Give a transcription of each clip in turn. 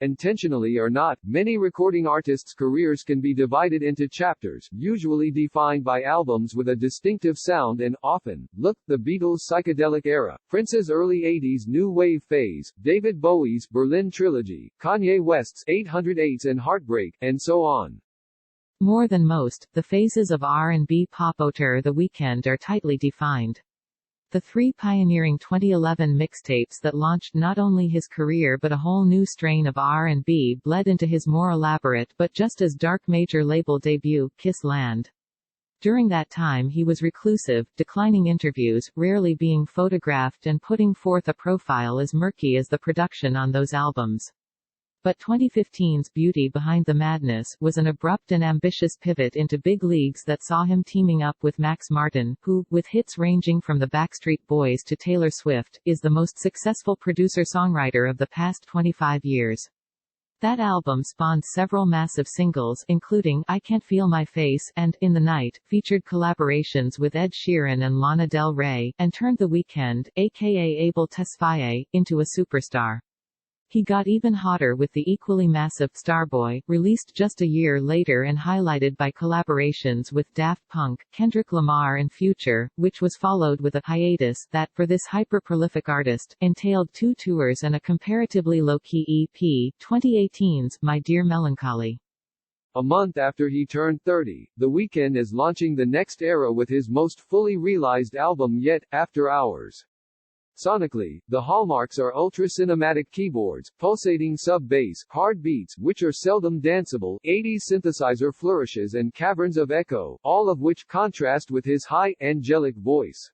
Intentionally or not, many recording artists' careers can be divided into chapters, usually defined by albums with a distinctive sound and, often, look: the Beatles' psychedelic era, Prince's early 80s new wave phase, David Bowie's Berlin trilogy, Kanye West's 808s and Heartbreak, and so on. More than most, the phases of R&B pop auteur The Weeknd are tightly defined. The three pioneering 2011 mixtapes that launched not only his career but a whole new strain of R&B bled into his more elaborate but just as dark major label debut, Kiss Land. During that time he was reclusive, declining interviews, rarely being photographed and putting forth a profile as murky as the production on those albums. But 2015's Beauty Behind the Madness was an abrupt and ambitious pivot into big leagues that saw him teaming up with Max Martin, who, with hits ranging from the Backstreet Boys to Taylor Swift, is the most successful producer-songwriter of the past 25 years. That album spawned several massive singles, including I Can't Feel My Face and In the Night, featured collaborations with Ed Sheeran and Lana Del Rey, and turned The Weeknd, aka Abel Tesfaye, into a superstar. He got even hotter with the equally massive Starboy, released just a year later and highlighted by collaborations with Daft Punk, Kendrick Lamar and Future, which was followed with a hiatus that, for this hyper-prolific artist, entailed 2 tours and a comparatively low-key EP, 2018's My Dear Melancholy. A month after he turned 30, The Weeknd is launching the next era with his most fully realized album yet, After Hours. Sonically, the hallmarks are ultra-cinematic keyboards, pulsating sub-bass, hard beats which are seldom danceable, 80s synthesizer flourishes and caverns of echo, all of which contrast with his high, angelic voice.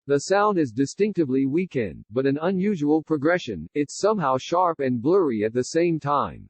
The sound is distinctively Weeknd, but an unusual progression, it's somehow sharp and blurry at the same time.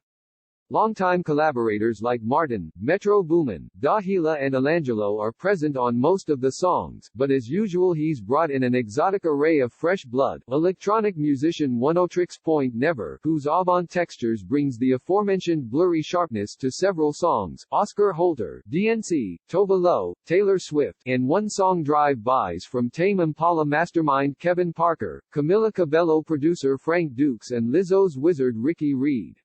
Longtime collaborators like Martin, Metro Boomin, Dahlia and Elangelo are present on most of the songs, but as usual he's brought in an exotic array of fresh blood. Electronic musician Oneotrix Point Never, whose avant textures brings the aforementioned blurry sharpness to several songs, Oscar Holter, DNC, Tova Lo, Taylor Swift, and one-song drive-bys from Tame Impala mastermind Kevin Parker, Camila Cabello producer Frank Dukes and Lizzo's wizard Ricky Reed.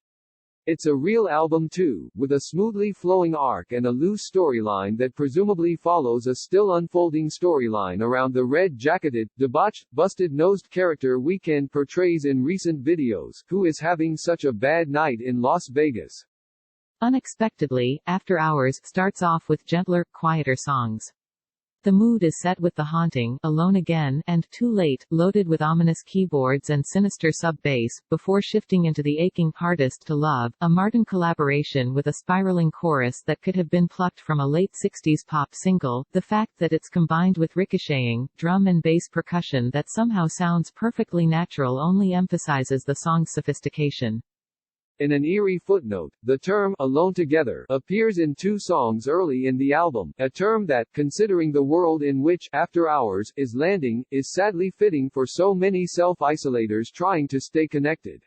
It's a real album too, with a smoothly flowing arc and a loose storyline that presumably follows a still unfolding storyline around the red-jacketed, debauched, busted-nosed character Weeknd portrays in recent videos, who is having such a bad night in Las Vegas. Unexpectedly, After Hours starts off with gentler, quieter songs. The mood is set with The Haunting, Alone Again, and Too Late, loaded with ominous keyboards and sinister sub-bass, before shifting into The Aching Hardest to Love, a Martin collaboration with a spiraling chorus that could have been plucked from a late 60s pop single. The fact that it's combined with ricocheting, drum and bass percussion that somehow sounds perfectly natural only emphasizes the song's sophistication. In an eerie footnote, the term "alone together" appears in 2 songs early in the album, a term that, considering the world in which After Hours is landing, is sadly fitting for so many self-isolators trying to stay connected.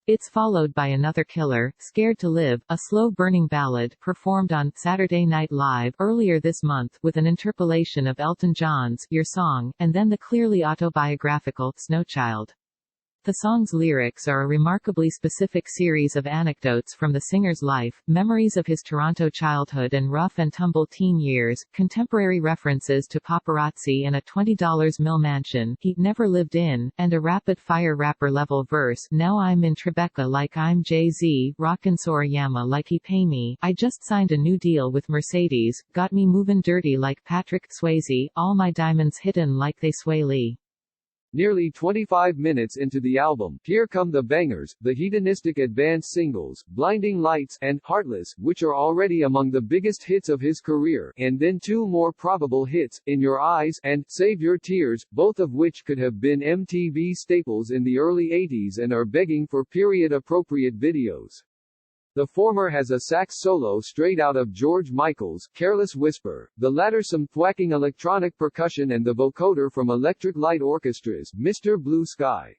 It's followed by Another Killer, Scared to Live, a slow-burning ballad performed on Saturday Night Live earlier this month with an interpolation of Elton John's Your Song, and then the clearly autobiographical Snowchild. The song's lyrics are a remarkably specific series of anecdotes from the singer's life, memories of his Toronto childhood and rough-and-tumble teen years, contemporary references to paparazzi and a $20 mill mansion he never lived in, and a rapid-fire rapper-level verse, Now I'm in Tribeca like I'm Jay-Z, rockin' Sorayama like he pay me, I just signed a new deal with Mercedes, got me movin' dirty like Patrick Swayze, all my diamonds hidden like they Sway Lee. Nearly 25 minutes into the album, here come the bangers, the hedonistic advance singles, Blinding Lights, and Heartless, which are already among the biggest hits of his career, and then 2 more probable hits, In Your Eyes, and Save Your Tears, both of which could have been MTV staples in the early 80s and are begging for period-appropriate videos. The former has a sax solo straight out of George Michael's Careless Whisper, the latter some thwacking electronic percussion and the vocoder from Electric Light Orchestra's Mr. Blue Sky.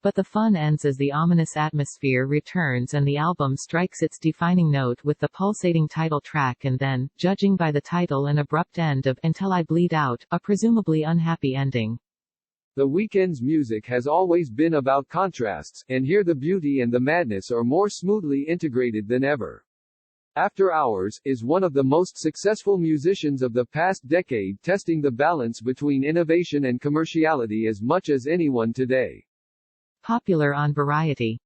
But the fun ends as the ominous atmosphere returns and the album strikes its defining note with the pulsating title track and then, judging by the title, an abrupt end of Until I Bleed Out, a presumably unhappy ending. The Weeknd's music has always been about contrasts, and here the beauty and the madness are more smoothly integrated than ever. After Hours is one of the most successful musicians of the past decade, testing the balance between innovation and commerciality as much as anyone today. Popular on Variety.